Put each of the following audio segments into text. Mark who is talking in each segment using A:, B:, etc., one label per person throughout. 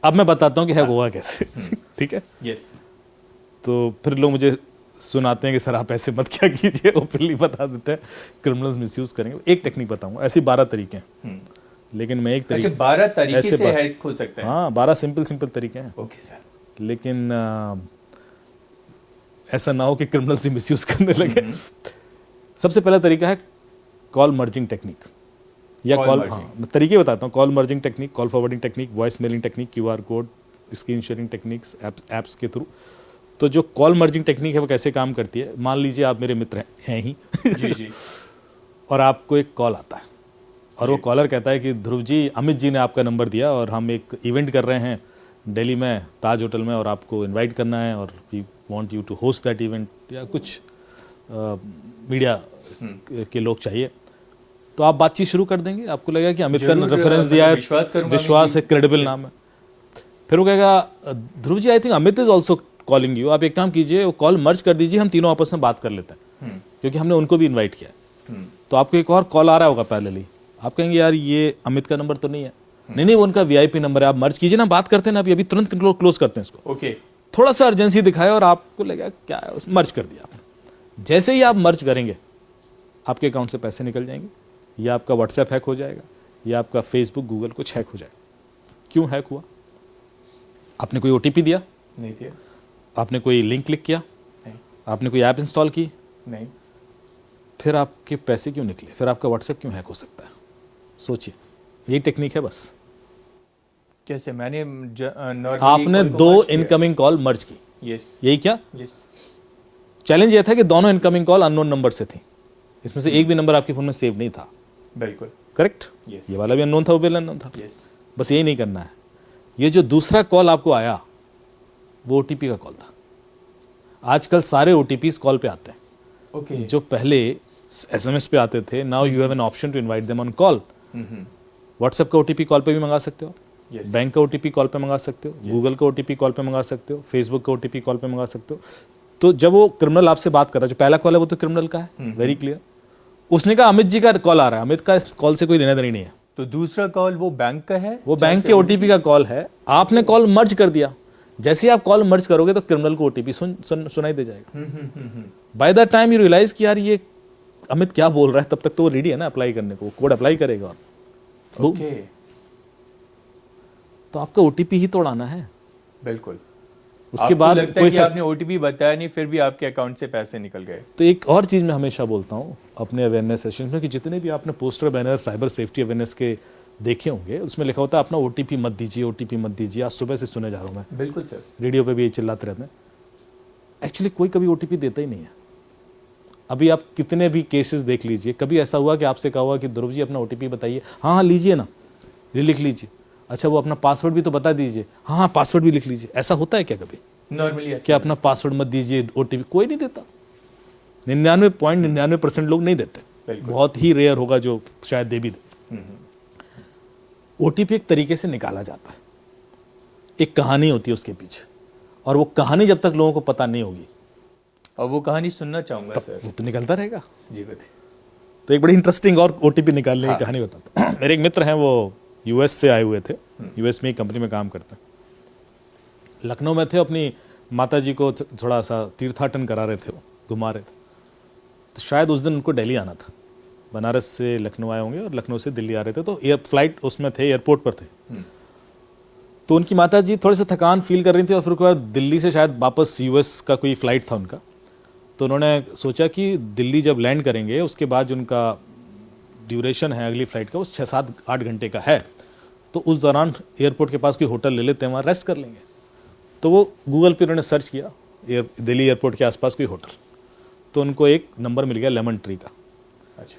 A: अब मैं बताता हूँ कि हैक हुआ कैसे। ठीक है,
B: यस।
A: तो फिर लोग मुझे सुनाते हैं कि सर आप ऐसे मत क्या कीजिए, ओपनली बता देते हैं क्रिमिनल्स मिसयूज करेंगे। एक टेक्निक बताऊंगा, ऐसी 12 तरीके हैं, लेकिन मैं एक तरीके,
B: अच्छा 12 तरीके
A: ऐसे
B: से हैक हो सकता है।
A: हाँ 12 सिंपल तरीके हैं।
B: Okay sir.
A: लेकिन ऐसा ना हो कि क्रिमिनल्स भी मिसयूज करने लगे। सबसे पहला तरीका है कॉल मर्जिंग टेक्निक, या कॉल, हाँ तरीके बताता हूँ। Call merging technique, call forwarding technique, voice mailing technique, QR code, screen sharing techniques apps के थ्रू। तो जो कॉल मर्जिंग टेक्निक है वो कैसे काम करती है, मान लीजिए आप मेरे मित्र हैं ही
B: जी जी।
A: और आपको एक कॉल आता है और वो कॉलर कहता है कि ध्रुव जी, अमित जी ने आपका नंबर दिया और हम एक इवेंट कर रहे हैं दिल्ली में ताज होटल में और आपको इनवाइट करना है और we want you to host that event, या कुछ मीडिया के लोग चाहिए। तो आप बातचीत शुरू कर देंगे, आपको लगेगा कि अमित का रेफरेंस दिया है, विश्वास है, क्रेडिबल नाम है। फिर वो कहेगा Dhruv ji I think Amit is also calling you, आप एक काम कीजिए वो कॉल मर्ज कर दीजिए, हम तीनों आपस में बात कर लेते हैं, क्योंकि हमने उनको भी इन्वाइट किया है। तो आपको एक और कॉल आ रहा होगा पैरेलली, आप कहेंगे यार ये अमित का नंबर तो नहीं है, नहीं वो उनका VIP नंबर है, आप मर्ज कीजिए ना, बात करते हैं ना, अभी तुरंत क्लोज करते हैं इसको।
B: ओके।
A: थोड़ा सा अर्जेंसी दिखाया और आपको लगा क्या है, मर्ज कर दिया आपने। जैसे ही आप मर्ज करेंगे आपके अकाउंट से पैसे निकल जाएंगे, या आपका व्हाट्सएप हैक हो जाएगा, या आपका फेसबुक गूगल कुछ हैक हो जाएगा। क्यों हैक हुआ? आपने कोई OTP दिया
B: नहीं दिया,
A: आपने कोई लिंक क्लिक किया
B: नहीं,
A: आपने कोई ऐप इंस्टॉल की
B: नहीं,
A: फिर आपके पैसे क्यों निकले? फिर आपका व्हाट्सएप क्यों हैक हो सकता है? सोचिए, यही टेक्निक है बस।
B: कैसे? मैंने
A: आपने 2 इनकमिंग कॉल मर्ज की, यही क्या? चैलेंज यह था कि दोनों इनकमिंग कॉल अननोन नंबर से थी, इसमें से एक भी नंबर आपके फोन में सेव नहीं था।
B: बिल्कुल
A: करेक्ट। ये वाला भी अननोन था, वो भी अननोन था। बस यही नहीं करना है। ये जो दूसरा कॉल आपको आया वो OTP का कॉल था। आजकल सारे OTPs कॉल पे आते हैं। जो पहले SMS पे आते थे, now you have an option to invite them on call. WhatsApp का OTP कॉल पे भी मंगा सकते हो, बैंक का OTP कॉल पे मंगा सकते हो, गूगल का OTP कॉल पे मंगा सकते हो, फेसबुक का OTP कॉल पे मंगा सकते हो। तो जब वो क्रिमिनल आपसे बात कर रहा है, जो पहला कॉल है वो तो क्रिमिनल का है, वेरी क्लियर। उसने कहा अमित जी का कॉल आ रहा है, अमित का इस कॉल से कोई लेना देना नहीं है।
B: तो दूसरा कॉल वो बैंक का है,
A: वो बैंक के OTP का कॉल है, आपने कॉल मर्ज कर दिया। जैसे ही आप कॉल मर्ज करोगे तो क्रिमिनल को OTP सुनाई दे जाएगा। By the time you realise कि यार ये अमित क्या बोल रहा है, तब तक तो वो रेडी है ना अप्लाई करने को, कोड अप्लाई करेगा।
B: ओके।
A: तो आपका OTP ही तोड़ाना है।
B: बिल्कुल।
A: उसके बाद
B: लगता है कि आपने OTP बताया नहीं, फिर भी आपके अकाउंट से पैसे निकल गए।
A: तो एक और चीज मैं हमेशा बोलता हूँ अपने अवेयरनेस सेशन में, कि जितने भी आपने poster banner cyber safety awareness के देखे होंगे, उसमें लिखा होता है अपना OTP मत दीजिए, OTP मत दीजिए। आज सुबह से सुने जा रहा हूँ मैं।
B: बिल्कुल सर। रेडियो
A: पे भी ये चिल्लाते रहते हैं। एक्चुअली कोई कभी OTP देता ही नहीं है। अभी आप कितने भी केसेस देख लीजिए, कभी ऐसा हुआ कि आपसे कहा हुआ कि ध्रुव जी अपना OTP बताइए, हाँ लीजिए ना, ये लिख लीजिए। अच्छा वो अपना पासवर्ड भी तो बता दीजिए, हाँ पासवर्ड भी लिख लीजिए। ऐसा होता है क्या कभी?
B: नॉर्मली
A: क्या अपना पासवर्ड मत दीजिए, OTP कोई नहीं देता। 99.99% लोग नहीं देते। बहुत ही रेयर होगा जो शायद दे भी दे। OTP एक तरीके से निकाला जाता है, एक कहानी होती है उसके पीछे, और वो कहानी जब तक लोगों को पता नहीं होगी,
B: और वो कहानी सुनना चाहूंगा सर।
A: वो तो निकलता रहेगा
B: जी। बताइए।
A: तो एक बड़ी इंटरेस्टिंग और OTP निकालने की कहानी बताता हूँ। मेरे एक मित्र हैं, वो US से आए हुए थे, US में एक कंपनी में काम करते हैं। लखनऊ में थे, अपनी माता जी को थोड़ा सा तीर्थाटन करा रहे थे, वो घुमा रहे थे। तो शायद उस दिन उनको दिल्ली आना था, बनारस से लखनऊ आए होंगे और लखनऊ से दिल्ली आ रहे थे। तो फ्लाइट उसमें थे, एयरपोर्ट पर थे। तो उनकी माता जी थोड़ी सी थकान फील कर रही थी, और फिर उसके बाद दिल्ली से शायद वापस US का कोई फ्लाइट था उनका। तो उन्होंने सोचा कि दिल्ली जब लैंड करेंगे उसके बाद जो उनका ड्यूरेशन है अगली फ्लाइट का, वो 6-7-8 घंटे का है, तो उस दौरान एयरपोर्ट के पास कोई होटल ले लेते हैं, वहाँ रेस्ट कर लेंगे। तो वो गूगल पे उन्होंने सर्च किया दिल्ली एयरपोर्ट के आसपास कोई होटल, तो उनको एक नंबर मिल गया लेमन ट्री का।
B: अच्छा।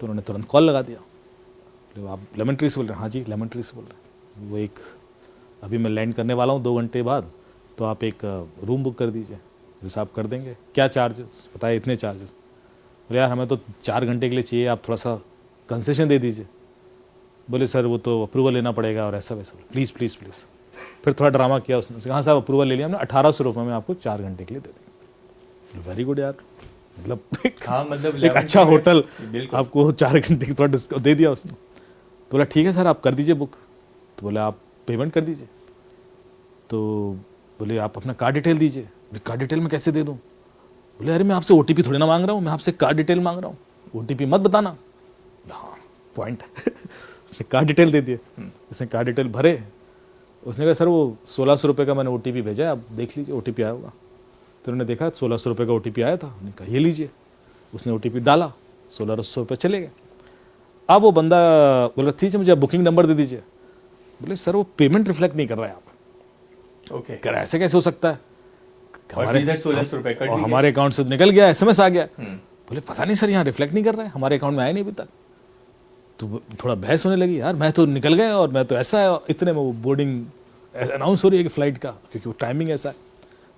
A: तो उन्होंने तुरंत कॉल लगा दिया। आप लेमन ट्री से बोल रहे हैं? हाँ जी लेमन ट्री से बोल रहे हैं। वो एक अभी मैं लैंड करने वाला हूँ 2 घंटे बाद, तो आप एक रूम बुक कर दीजिए, साहब कर देंगे। क्या चार्जेस? बताए इतने चार्जेस। बोले यार हमें तो 4 घंटे के लिए चाहिए, आप थोड़ा सा कंसेशन दे दीजिए। बोले सर वो तो अप्रूवल लेना पड़ेगा और ऐसा वैसा। Please please please. फिर थोड़ा ड्रामा किया उसने, हाँ साहब अप्रूवल ले लिया हमने, 1800 रुपये में आपको 4 घंटे के लिए दे देंगे। वेरी गुड यार, मतलब एक अच्छा होटल आपको 4 घंटे की थोड़ा डिस्काउंट दे दिया उसने। तो बोला ठीक है सर आप कर दीजिए बुक। तो बोला आप पेमेंट कर दीजिए। तो बोले आप अपना कार्ड डिटेल दीजिए। बोले कार्ड डिटेल मैं कैसे दे दूँ? बोले अरे मैं आपसे OTP थोड़ी ना मांग रहा हूँ, मैं आपसे कार्ड डिटेल मांग रहा हूँ, OTP मत बताना। हाँ पॉइंट उसने कार्ड डिटेल दे दिए, उसने कार्ड डिटेल भरे। उसने कहा सर वो 1600 रुपये का मैंने OTP भेजा है, आप देख लीजिए OTP आया होगा। तो उन्होंने देखा 1600 रुपये का OTP आया था। उन्होंने कहा ये लीजिए। उसने OTP डाला, 1600 रुपये चले गए। अब वो बंदा बोला ठीक है मुझे बुकिंग नंबर दे दीजिए। बोले सर वो पेमेंट रिफ्लेक्ट नहीं कर रहा है यहाँ पर।
B: ओके,
A: कह रहा ऐसे कैसे हो सकता है?
B: और इधर 1600 रुपए कट
A: और
B: लिए।
A: हमारे अकाउंट से निकल गया, SMS आ गया। बोले पता नहीं सर यहाँ रिफ्लेक्ट नहीं कर रहा है, हमारे अकाउंट में आया नहीं अभी तक। तो थोड़ा बहस होने लगी, यार मैं तो निकल गया और मैं तो ऐसा है। इतने में वो बोर्डिंग अनाउंस हो रही है कि फ्लाइट का, क्योंकि वो टाइमिंग ऐसा है।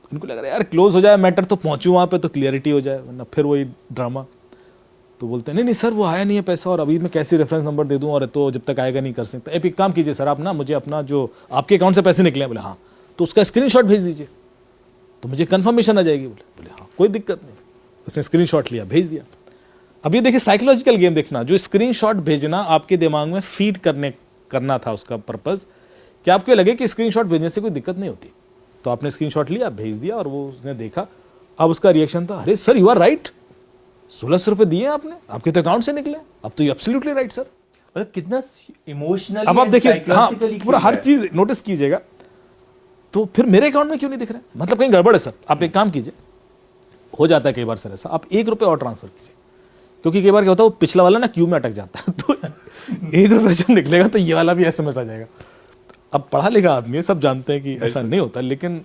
A: तो उनको लग रहा है यार क्लोज हो जाए मैटर तो पहुंचूं वहाँ पे तो क्लियरिटी हो जाए, वरना फिर वही ड्रामा। तो बोलते हैं नहीं नहीं सर वो आया नहीं है पैसा, और अभी मैं कैसे रेफरेंस नंबर दे दूं, और तो जब तक आएगा नहीं कर सकता। एक काम कीजिए सर, आप ना मुझे अपना जो आपके अकाउंट से पैसे निकले हैं, बोले हाँ, तो उसका स्क्रीनशॉट भेज दीजिए तो मुझे कंफर्मेशन आ जाएगी। बोले हाँ कोई दिक्कत नहीं। उसने स्क्रीनशॉट लिया, भेज दिया। अब ये देखिए साइकोलॉजिकल गेम देखना, जो स्क्रीनशॉट भेजना आपके दिमाग में फीड करना था उसका पर्पस, कि आपको लगे कि स्क्रीनशॉट भेजने से कोई दिक्कत नहीं होती। तो आपने स्क्रीनशॉट लिया, भेज दिया, और वो उसने देखा। अब उसका रिएक्शन था अरे सर यू आर राइट, 1600 रुपये दिए आपने, आपके तो अकाउंट से निकले, अब तो यू एब्सोल्युटली राइट सर।
B: मतलब कितना इमोशनल।
A: अब आप देखिए हाँ पूरा हर चीज नोटिस कीजिएगा। तो फिर मेरे अकाउंट में क्यों नहीं दिख रहे? मतलब कहीं गड़बड़ है सर। आप एक काम कीजिए, हो जाता है कई बार सर ऐसा, आप 1 रुपये और ट्रांसफर कीजिए, क्योंकि कई बार क्या होता है वो पिछला वाला ना क्यू में अटक जाता है। तो 1 रुपये जब निकलेगा तो ये वाला भी SMS आ जाएगा। अब पढ़ा लिखा आदमी है, सब जानते हैं कि ऐसा नहीं होता, लेकिन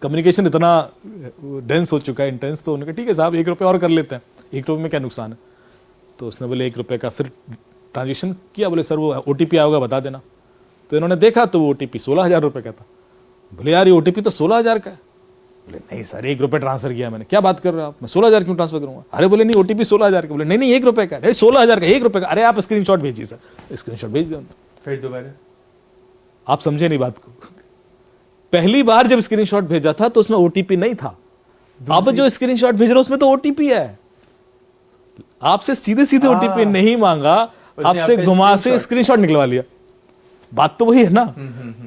A: कम्युनिकेशन इतना डेंस हो चुका है, इंटेंस। तो उन्होंने कहा ठीक है साहब 1 रुपये और कर लेते हैं, 1 रुपये में क्या नुकसान है। तो उसने बोले 1 रुपये का फिर ट्रांजेक्शन किया। बोले सर वो OTP आया होगा बता देना। तो इन्होंने देखा तो वो OTP 16,000 रुपये का था। बोले यार ये OTP तो 16,000 का है। बोले नहीं सर 1 रुपये ट्रांसफर किया मैंने। क्या बात कर रहे हो आप, मैं 16,000 क्यों ट्रांसफर करूँगा? अरे बोले नहीं OTP 16,000 का। बोले नहीं नहीं 1 रुपये का, नहीं 16,000 का, 1 रुपये का। अरे आप स्क्रीनशॉट भेजिए सर। स्क्रीनशॉट भेज दिया।
B: फिर दोबारा
A: आप समझे नहीं बात को। पहली बार जब स्क्रीनशॉट भेजा था तो उसमें OTP नहीं था। अब जो स्क्रीनशॉट भेज रहे हो उसमें तो OTP है। आपसे सीधे सीधे OTP नहीं मांगा, आपसे घुमा से स्क्रीनशॉट निकलवा लिया। बात तो वही है ना।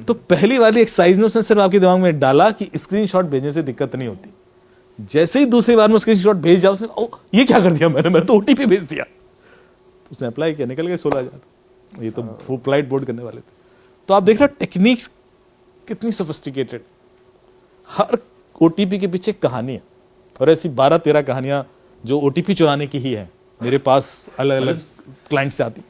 A: तो पहली वाली एक्सरसाइज में उसने सिर्फ आपके दिमाग में डाला कि स्क्रीनशॉट भेजने से दिक्कत नहीं होती। जैसे ही दूसरी बार में स्क्रीनशॉट भेज जाओ, उसने ओ ये क्या कर दिया मैंने तो OTP भेज दिया। तो उसने अप्लाई किया, निकल गए 16,000। ये तो वो फ्लाइट बोर्ड करने वाले थे। तो आप देख रहे हो टेक्निक्स कितनी सोफिस्टिकेटेड। हर OTP के पीछे कहानी है, और ऐसी 12-13 कहानियां जो OTP चुराने की ही है मेरे पास अलग अलग क्लाइंट से आती।